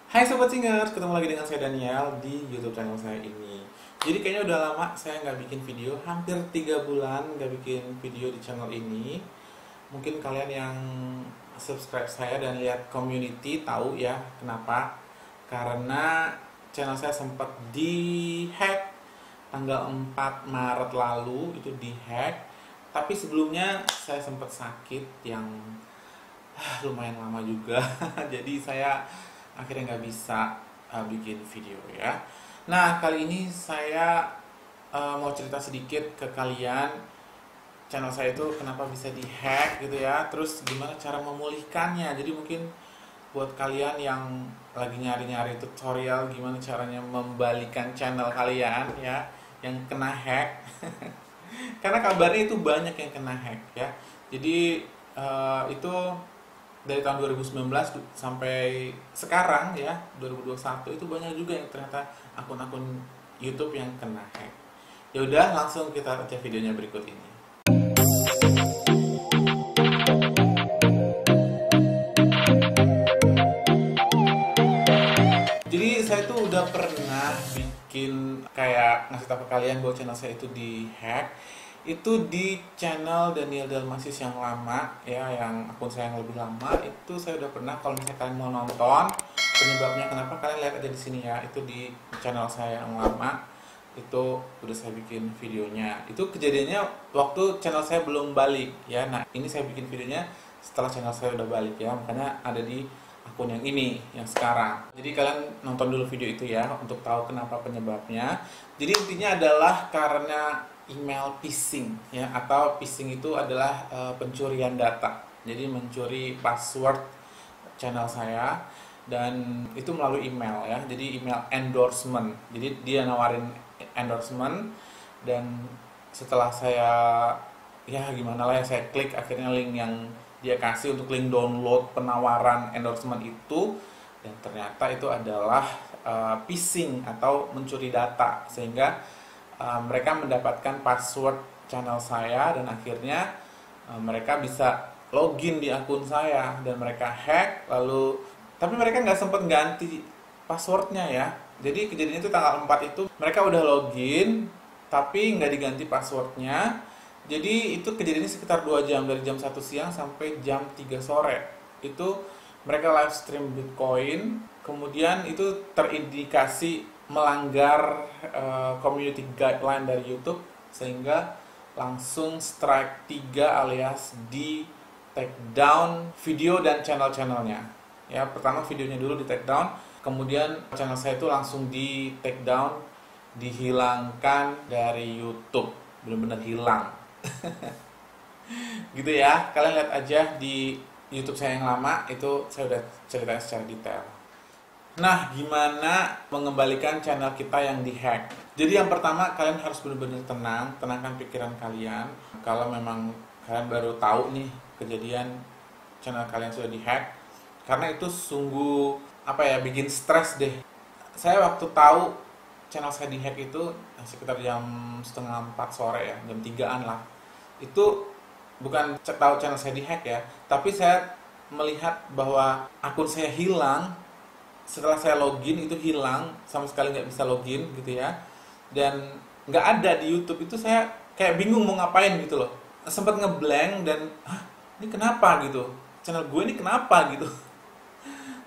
Hai Sobat Singers, ketemu lagi dengan saya Daniel di YouTube channel saya ini. Jadi kayaknya udah lama saya nggak bikin video, hampir 3 bulan nggak bikin video di channel ini. Mungkin kalian yang subscribe saya dan lihat community tahu ya kenapa. Karena channel saya sempat di-hack tanggal 4 Maret lalu, itu di-hack. Tapi sebelumnya saya sempat sakit yang lumayan lama juga. Jadi saya akhirnya nggak bisa bikin video ya. Nah, kali ini saya mau cerita sedikit ke kalian channel saya itu kenapa bisa dihack gitu ya, terus gimana cara memulihkannya. Jadi mungkin buat kalian yang lagi nyari-nyari tutorial gimana caranya membalikan channel kalian ya yang kena hack. Karena kabarnya itu banyak yang kena hack ya. Jadi itu dari tahun 2019 sampai sekarang ya 2021 itu banyak juga yang ternyata akun-akun YouTube yang kena hack. Ya udah, langsung kita baca videonya berikut ini. Jadi saya tuh udah pernah bikin kayak ngasih tahu ke kalian bahwa channel saya itu di hack. Itu di channel Daniel Dalmasis yang lama ya, yang akun saya yang lebih lama. Itu saya udah pernah, kalau misalnya kalian mau nonton penyebabnya kenapa, kalian lihat aja di sini ya. Itu di channel saya yang lama, itu udah saya bikin videonya. Itu kejadiannya waktu channel saya belum balik ya. Nah, ini saya bikin videonya setelah channel saya udah balik ya, makanya ada di akun yang ini, yang sekarang. Jadi kalian nonton dulu video itu ya untuk tahu kenapa penyebabnya. Jadi intinya adalah karena email phishing ya, atau phishing itu adalah pencurian data. Jadi mencuri password channel saya, dan itu melalui email ya. Jadi email endorsement. Jadi dia nawarin endorsement, dan setelah saya ya gimana lah ya, saya klik akhirnya link yang dia kasih untuk link download penawaran endorsement itu, dan ternyata itu adalah phishing atau mencuri data, sehingga mereka mendapatkan password channel saya, dan akhirnya mereka bisa login di akun saya, dan mereka hack lalu. Tapi mereka nggak sempat ganti passwordnya ya. Jadi kejadian itu tanggal 4 itu mereka udah login tapi nggak diganti passwordnya. Jadi itu kejadiannya sekitar 2 jam, dari jam 1 siang sampai jam 3 sore. Itu mereka live stream Bitcoin, kemudian itu terindikasi melanggar community guideline dari YouTube, sehingga langsung strike 3 alias di take down video dan channel-channelnya. Ya, pertama videonya dulu di take down, kemudian channel saya itu langsung di take down, dihilangkan dari YouTube, benar-benar hilang. Gitu ya, kalian lihat aja di YouTube saya yang lama, itu saya udah ceritain secara detail. Nah, gimana mengembalikan channel kita yang dihack? Jadi yang pertama, kalian harus benar-benar tenang, tenangkan pikiran kalian. Kalau memang kalian baru tahu nih kejadian channel kalian sudah dihack, karena itu sungguh apa ya, bikin stres deh. Saya waktu tahu channel saya dihack itu sekitar jam setengah 4 sore ya, jam 3-an lah. Itu bukan tahu channel saya dihack ya, tapi saya melihat bahwa akun saya hilang. Setelah saya login itu hilang, sama sekali nggak bisa login gitu ya, dan nggak ada di YouTube. Itu saya kayak bingung mau ngapain gitu loh, sempat ngeblank, dan ini kenapa gitu, channel gue ini kenapa gitu.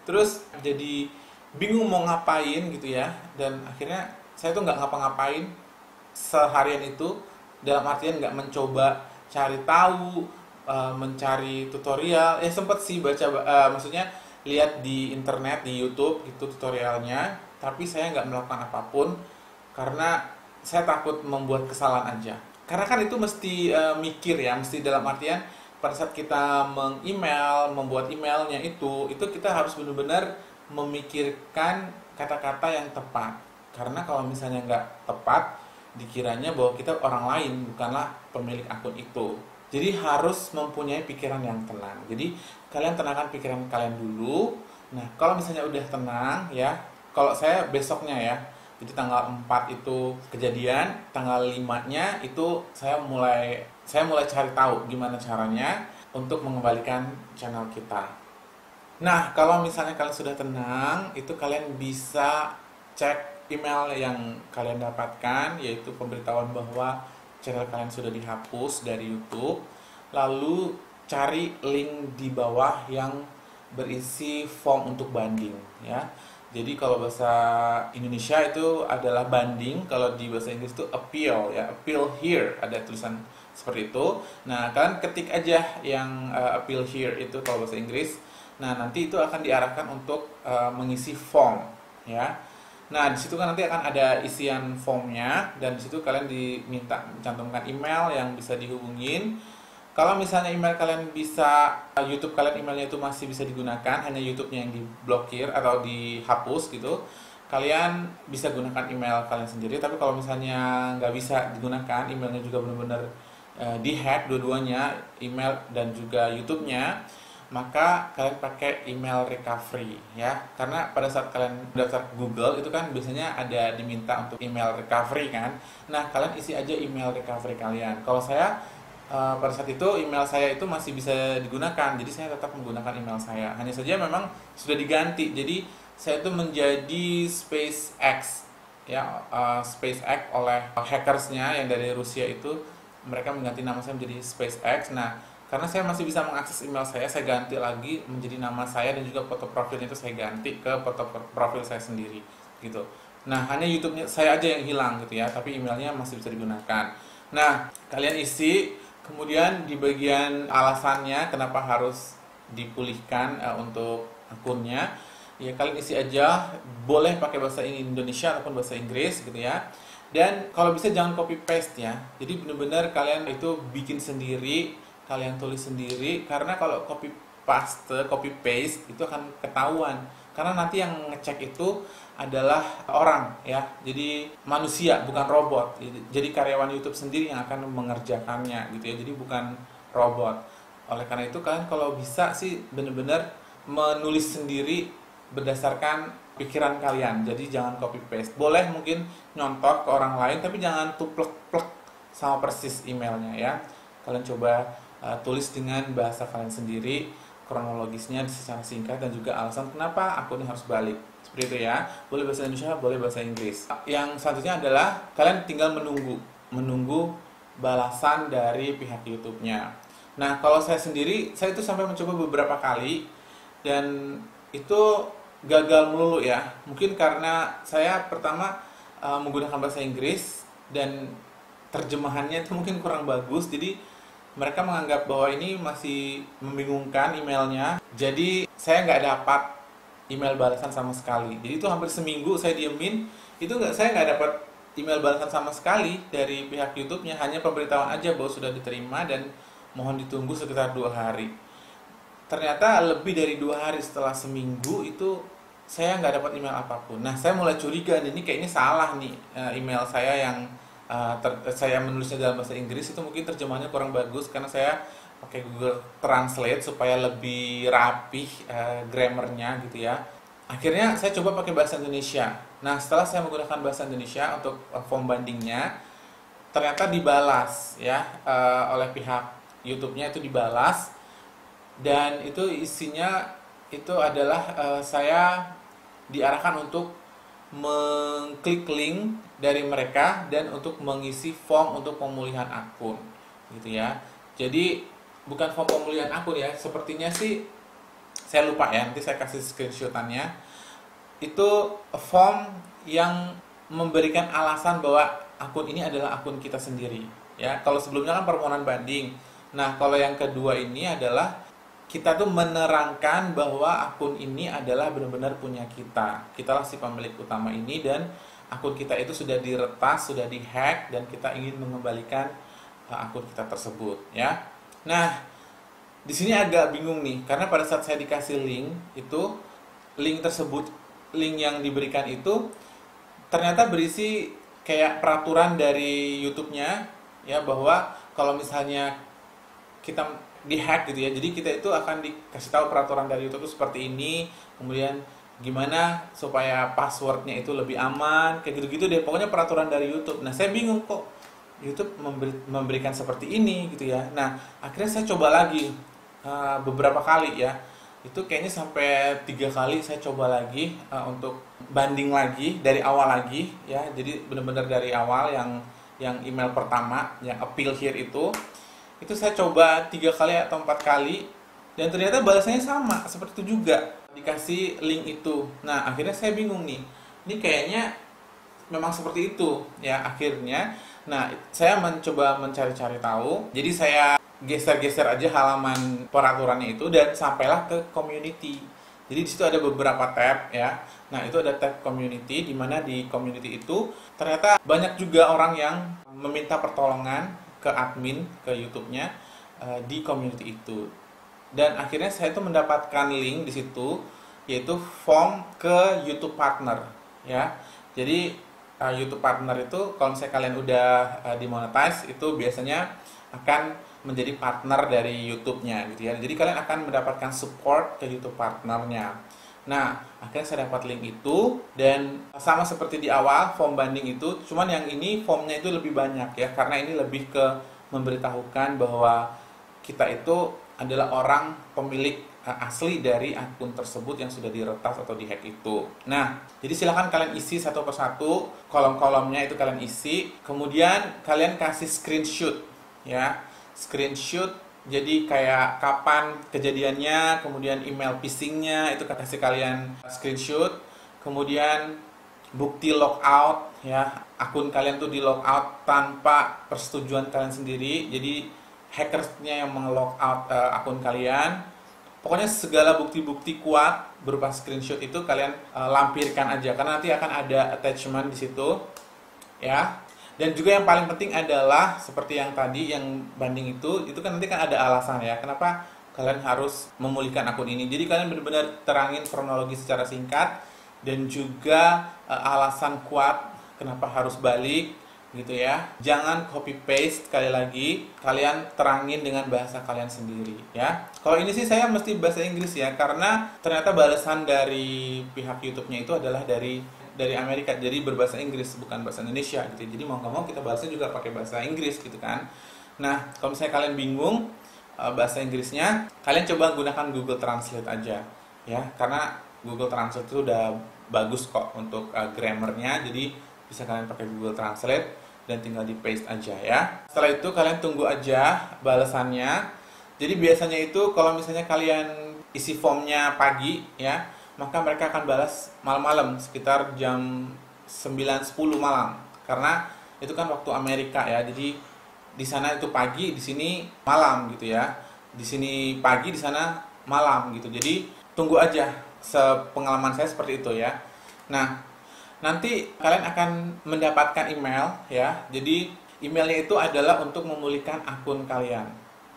Terus jadi bingung mau ngapain gitu ya, dan akhirnya saya tuh nggak ngapa-ngapain seharian itu, dalam artian nggak mencoba cari tahu, mencari tutorial. Ya sempet sih baca, maksudnya lihat di internet, di YouTube gitu tutorialnya, tapi saya nggak melakukan apapun karena saya takut membuat kesalahan aja. Karena kan itu mesti mikir ya, mesti dalam artian pada saat kita meng-email, membuat emailnya itu kita harus benar-benar memikirkan kata-kata yang tepat. Karena kalau misalnya nggak tepat, dikiranya bahwa kita orang lain, bukanlah pemilik akun itu. Jadi harus mempunyai pikiran yang tenang. Jadi kalian tenangkan pikiran kalian dulu. Nah, kalau misalnya udah tenang ya, kalau saya besoknya ya, jadi tanggal 4 itu kejadian, tanggal 5-nya itu saya mulai cari tahu gimana caranya untuk mengembalikan channel kita. Nah, kalau misalnya kalian sudah tenang, itu kalian bisa cek email yang kalian dapatkan, yaitu pemberitahuan bahwa channel kalian sudah dihapus dari YouTube. Lalu cari link di bawah yang berisi form untuk banding, ya. Jadi kalau bahasa Indonesia itu adalah banding, kalau di bahasa Inggris itu appeal, ya, appeal here, ada tulisan seperti itu. Nah, kalian ketik aja yang appeal here itu kalau bahasa Inggris. Nah, nanti itu akan diarahkan untuk mengisi form, ya. Nah, di situ kan nanti akan ada isian formnya, dan di situ kalian diminta mencantumkan email yang bisa dihubungin. Kalau misalnya email kalian bisa, YouTube kalian emailnya itu masih bisa digunakan, hanya YouTube-nya yang diblokir atau dihapus gitu, kalian bisa gunakan email kalian sendiri. Tapi kalau misalnya nggak bisa digunakan, emailnya juga benar-benar dihack dua-duanya, email dan juga YouTube-nya, maka kalian pakai email recovery, ya. Karena pada saat kalian daftar Google itu kan biasanya ada diminta untuk email recovery kan. Nah, kalian isi aja email recovery kalian. Kalau saya pada saat itu email saya itu masih bisa digunakan, jadi saya tetap menggunakan email saya. Hanya saja memang sudah diganti, jadi saya itu menjadi SpaceX, ya, SpaceX oleh hackersnya yang dari Rusia itu, mereka mengganti nama saya menjadi SpaceX. Nah, karena saya masih bisa mengakses email saya ganti lagi menjadi nama saya, dan juga foto profilnya itu saya ganti ke foto profil saya sendiri gitu. Nah, hanya YouTube-nya saya aja yang hilang gitu ya, tapi emailnya masih bisa digunakan. Nah, kalian isi. Kemudian di bagian alasannya kenapa harus dipulihkan untuk akunnya, ya kalian isi aja, boleh pakai bahasa Indonesia ataupun bahasa Inggris gitu ya. Dan kalau bisa jangan copy paste ya. Jadi benar-benar kalian itu bikin sendiri, kalian tulis sendiri, karena kalau copy paste itu akan ketahuan. Karena nanti yang ngecek itu adalah orang ya, jadi manusia bukan robot. Jadi karyawan YouTube sendiri yang akan mengerjakannya gitu ya, jadi bukan robot. Oleh karena itu kalian kalau bisa sih benar-benar menulis sendiri berdasarkan pikiran kalian. Jadi jangan copy paste. Boleh mungkin nyontoh ke orang lain, tapi jangan tuplek-plek sama persis emailnya ya. Kalian coba tulis dengan bahasa kalian sendiri, kronologisnya secara singkat, dan juga alasan kenapa akunnya harus balik. Seperti itu ya. Boleh bahasa Indonesia, boleh bahasa Inggris. Yang selanjutnya adalah kalian tinggal menunggu balasan dari pihak YouTube-nya. Nah, kalau saya sendiri, saya itu sampai mencoba beberapa kali dan itu gagal melulu ya. Mungkin karena saya pertama menggunakan bahasa Inggris dan terjemahannya itu mungkin kurang bagus, jadi mereka menganggap bahwa ini masih membingungkan emailnya. Jadi saya nggak dapat email balasan sama sekali. Jadi itu hampir seminggu saya diemin, itu saya nggak dapat email balasan sama sekali dari pihak YouTube-nya, hanya pemberitahuan aja bahwa sudah diterima dan mohon ditunggu sekitar 2 hari. Ternyata lebih dari 2 hari setelah seminggu itu saya nggak dapat email apapun. Nah, saya mulai curiga, ini kayaknya salah nih, email saya yang saya menulisnya dalam bahasa Inggris itu mungkin terjemahannya kurang bagus karena saya pakai Google Translate supaya lebih rapih grammarnya gitu ya. Akhirnya saya coba pakai bahasa Indonesia. Nah, setelah saya menggunakan bahasa Indonesia untuk form bandingnya, ternyata dibalas ya, oleh pihak YouTube-nya, itu dibalas, dan itu isinya itu adalah saya diarahkan untuk mengklik link dari mereka dan untuk mengisi form untuk pemulihan akun gitu ya. Jadi bukan form pemulihan akun ya, sepertinya sih saya lupa ya, nanti saya kasih screenshotannya. Itu form yang memberikan alasan bahwa akun ini adalah akun kita sendiri ya. Kalau sebelumnya kan permohonan banding. Nah, kalau yang kedua ini adalah kita tuh menerangkan bahwa akun ini adalah benar-benar punya kita. Kitalah si pemilik utama ini, dan akun kita itu sudah diretas, sudah dihack, dan kita ingin mengembalikan akun kita tersebut ya. Nah, di sini agak bingung nih, karena pada saat saya dikasih link itu, link tersebut, link yang diberikan itu ternyata berisi kayak peraturan dari YouTube-nya ya, bahwa kalau misalnya kita dihack gitu ya, jadi kita itu akan dikasih tahu peraturan dari YouTube itu seperti ini, kemudian gimana supaya passwordnya itu lebih aman, kayak gitu-gitu deh, pokoknya peraturan dari YouTube. Nah, saya bingung kok YouTube memberikan seperti ini gitu ya. Nah, akhirnya saya coba lagi beberapa kali ya, itu kayaknya sampai 3 kali saya coba lagi untuk banding lagi dari awal lagi ya. Jadi benar-benar dari awal yang email pertama yang appeal here itu saya coba 3 kali atau 4 kali dan ternyata balasannya sama seperti itu juga, dikasih link itu. Nah akhirnya saya bingung nih, ini kayaknya memang seperti itu ya akhirnya. Nah saya mencoba mencari-cari tahu, jadi saya geser-geser aja halaman peraturannya itu dan sampailah ke community. Jadi di situ ada beberapa tab ya. Nah itu ada tab community, di mana di community itu ternyata banyak juga orang yang meminta pertolongan ke admin, ke YouTube-nya di community itu. Dan akhirnya saya itu mendapatkan link di situ, yaitu form ke YouTube Partner ya. Jadi YouTube Partner itu kalau misalnya kalian udah dimonetize itu biasanya akan menjadi partner dari YouTube-nya gitu ya. Jadi kalian akan mendapatkan support ke YouTube partnernya. Nah, akhirnya saya dapat link itu dan sama seperti di awal form banding itu, cuman yang ini formnya itu lebih banyak ya, karena ini lebih ke memberitahukan bahwa kita itu adalah orang pemilik asli dari akun tersebut yang sudah diretas atau dihack itu. Nah, jadi silakan kalian isi satu persatu, kolom-kolomnya itu kalian isi, kemudian kalian kasih screenshot ya. Screenshot jadi kayak kapan kejadiannya, kemudian email phishingnya itu kasih kalian screenshot, kemudian bukti logout ya, akun kalian tuh di logout tanpa persetujuan kalian sendiri, jadi hackersnya yang meng-logout akun kalian. Pokoknya segala bukti-bukti kuat berupa screenshot itu kalian lampirkan aja, karena nanti akan ada attachment di situ ya. Dan juga yang paling penting adalah seperti yang tadi yang banding itu kan nanti kan ada alasan ya kenapa kalian harus memulihkan akun ini. Jadi kalian benar-benar terangin kronologi secara singkat dan juga alasan kuat kenapa harus balik gitu ya. Jangan copy paste, sekali lagi kalian terangin dengan bahasa kalian sendiri ya. Kalau ini sih saya mesti bahasa Inggris ya, karena ternyata balasan dari pihak YouTube-nya itu adalah dari Amerika, jadi berbahasa Inggris bukan bahasa Indonesia gitu. Jadi mau nggak mau kita bahasnya juga pakai bahasa Inggris gitu kan. Nah kalau misalnya kalian bingung bahasa Inggrisnya, kalian coba gunakan Google Translate aja ya, karena Google Translate itu udah bagus kok untuk grammarnya. Jadi bisa kalian pakai Google Translate dan tinggal di paste aja ya. Setelah itu kalian tunggu aja balasannya. Jadi biasanya itu kalau misalnya kalian isi formnya pagi ya, maka mereka akan balas malam-malam sekitar jam 9-10 malam, karena itu kan waktu Amerika ya. Jadi di sana itu pagi, di sini malam gitu ya. Di sini pagi, di sana malam gitu. Jadi tunggu aja. Sepengalaman saya seperti itu ya. Nah, nanti kalian akan mendapatkan email ya. Jadi emailnya itu adalah untuk memulihkan akun kalian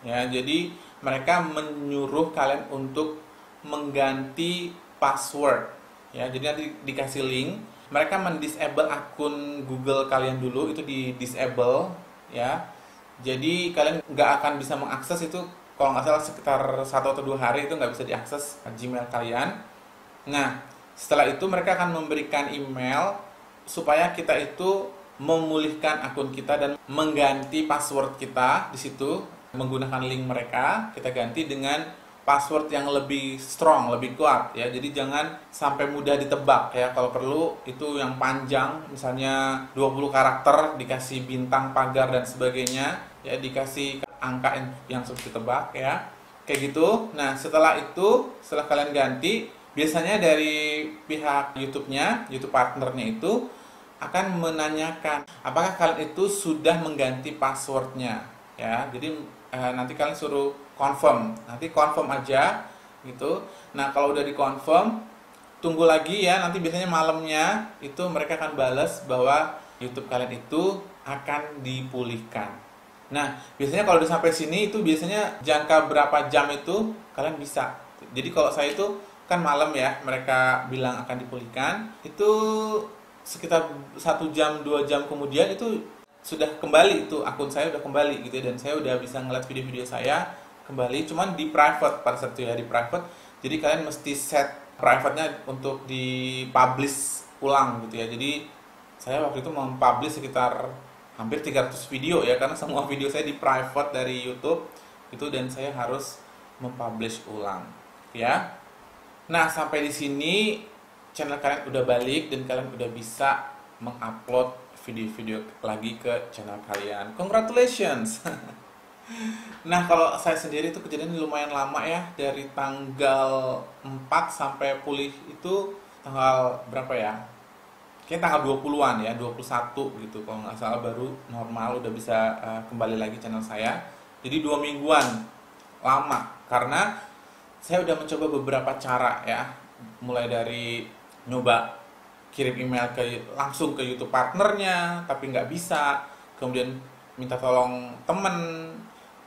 ya. Jadi mereka menyuruh kalian untuk mengganti password ya. Jadi nanti dikasih link, mereka mendisable akun Google kalian dulu, itu di disable ya. Jadi kalian nggak akan bisa mengakses itu, kalau nggak salah sekitar 1 atau 2 hari itu nggak bisa diakses Gmail kalian. Nah setelah itu mereka akan memberikan email supaya kita itu memulihkan akun kita dan mengganti password kita di situ menggunakan link mereka. Kita ganti dengan password yang lebih strong, lebih kuat ya. Jadi jangan sampai mudah ditebak ya. Kalau perlu itu yang panjang, misalnya 20 karakter, dikasih bintang, pagar dan sebagainya ya, dikasih angka yang sulit ditebak ya. Kayak gitu. Nah, setelah kalian ganti, biasanya dari pihak YouTube-nya, YouTube partnernya itu akan menanyakan apakah kalian itu sudah mengganti passwordnya ya. Jadi nanti kalian suruh confirm, nanti confirm aja gitu. Nah kalau udah di confirm, tunggu lagi ya, nanti biasanya malamnya itu mereka akan balas bahwa YouTube kalian itu akan dipulihkan. Nah biasanya kalau udah sampai sini itu biasanya jangka berapa jam itu kalian bisa. Jadi kalau saya itu kan malam ya, mereka bilang akan dipulihkan, itu sekitar 1 jam 2 jam kemudian itu sudah kembali, itu akun saya udah kembali gitu ya, dan saya udah bisa ngeliat video-video saya kembali, cuman di private pada saat itu ya, di private. Jadi kalian mesti set private-nya untuk di publish ulang gitu ya. Jadi saya waktu itu mempublish sekitar hampir 300 video ya, karena semua video saya di private dari YouTube itu, dan saya harus mempublish ulang ya. Nah, sampai di sini channel kalian udah balik dan kalian udah bisa mengupload video-video lagi ke channel kalian. Congratulations. Nah, kalau saya sendiri itu kejadian lumayan lama ya, dari tanggal 4 sampai pulih itu tanggal berapa ya? Kayaknya tanggal 20-an ya, 21 gitu kalau nggak salah, baru normal udah bisa kembali lagi channel saya. Jadi 2 mingguan lama, karena saya udah mencoba beberapa cara ya, mulai dari nyoba kirim email langsung ke YouTube partnernya tapi nggak bisa, kemudian minta tolong temen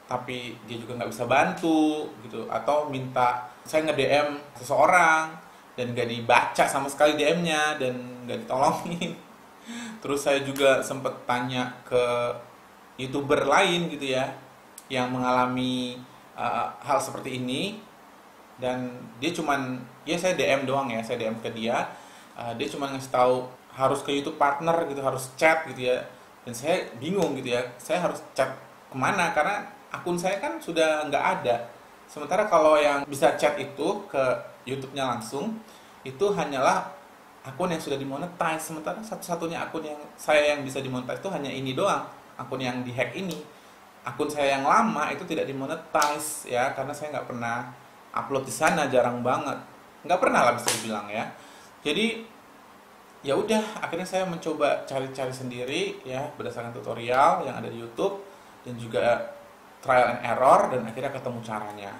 tapi dia juga nggak bisa bantu gitu, atau minta saya nge-DM seseorang dan nggak dibaca sama sekali DM-nya dan nggak ditolongin. Terus saya juga sempet tanya ke YouTuber lain gitu ya, yang mengalami hal seperti ini, dan dia cuman, ya saya DM doang ya, saya DM ke dia, dia cuma ngasih tahu harus ke YouTube partner gitu, harus chat gitu ya, dan saya bingung gitu ya, saya harus chat kemana karena akun saya kan sudah nggak ada. Sementara kalau yang bisa chat itu ke YouTube-nya langsung itu hanyalah akun yang sudah dimonetize, sementara satu-satunya akun yang saya yang bisa dimonetize itu hanya ini doang, akun yang dihack ini. Akun saya yang lama itu tidak dimonetize ya, karena saya nggak pernah upload di sana, jarang banget, nggak pernah lah bisa dibilang ya. Jadi ya udah, akhirnya saya mencoba cari-cari sendiri ya, berdasarkan tutorial yang ada di YouTube dan juga trial and error, dan akhirnya ketemu caranya.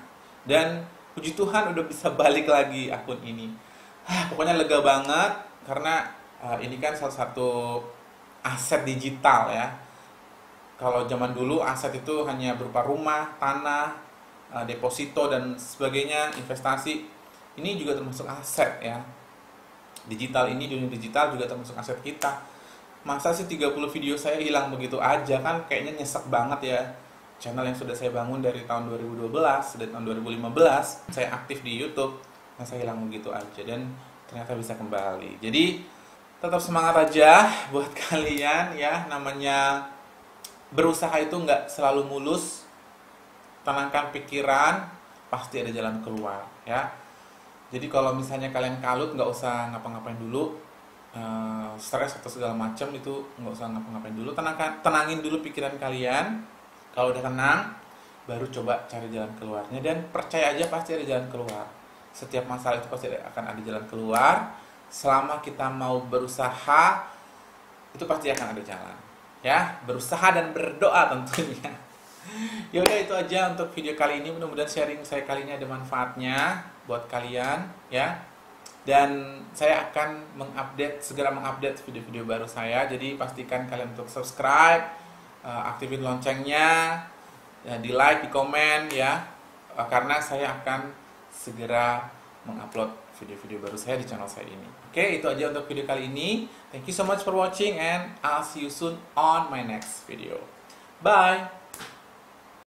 Dan puji Tuhan udah bisa balik lagi akun ini. Pokoknya lega banget karena ini kan salah satu aset digital ya. Kalau zaman dulu aset itu hanya berupa rumah, tanah, deposito dan sebagainya, investasi. Ini juga termasuk aset ya. Digital ini, dunia digital juga termasuk aset kita. Masa sih 30 video saya hilang begitu aja, kan kayaknya nyesek banget ya. Channel yang sudah saya bangun dari tahun 2012, dari tahun 2015 saya aktif di YouTube, masa hilang begitu aja, dan ternyata bisa kembali. Jadi tetap semangat aja buat kalian ya, namanya berusaha itu nggak selalu mulus. Tenangkan pikiran, pasti ada jalan keluar ya. Jadi kalau misalnya kalian kalut, nggak usah ngapa-ngapain dulu, stres atau segala macam itu nggak usah ngapa-ngapain dulu. Tenangin dulu pikiran kalian. Kalau udah tenang, baru coba cari jalan keluarnya, dan percaya aja pasti ada jalan keluar. Setiap masalah itu pasti akan ada jalan keluar. Selama kita mau berusaha, itu pasti akan ada jalan. Ya, berusaha dan berdoa tentunya. Ya udah, itu aja untuk video kali ini. Mudah-mudahan sharing saya kali ini ada manfaatnya buat kalian ya. Dan saya akan segera mengupdate video-video baru saya. Jadi pastikan kalian untuk subscribe, aktifin loncengnya, di like, di komen ya, karena saya akan segera mengupload video-video baru saya di channel saya ini. Oke, itu aja untuk video kali ini. Thank you so much for watching, and I'll see you soon on my next video. Bye.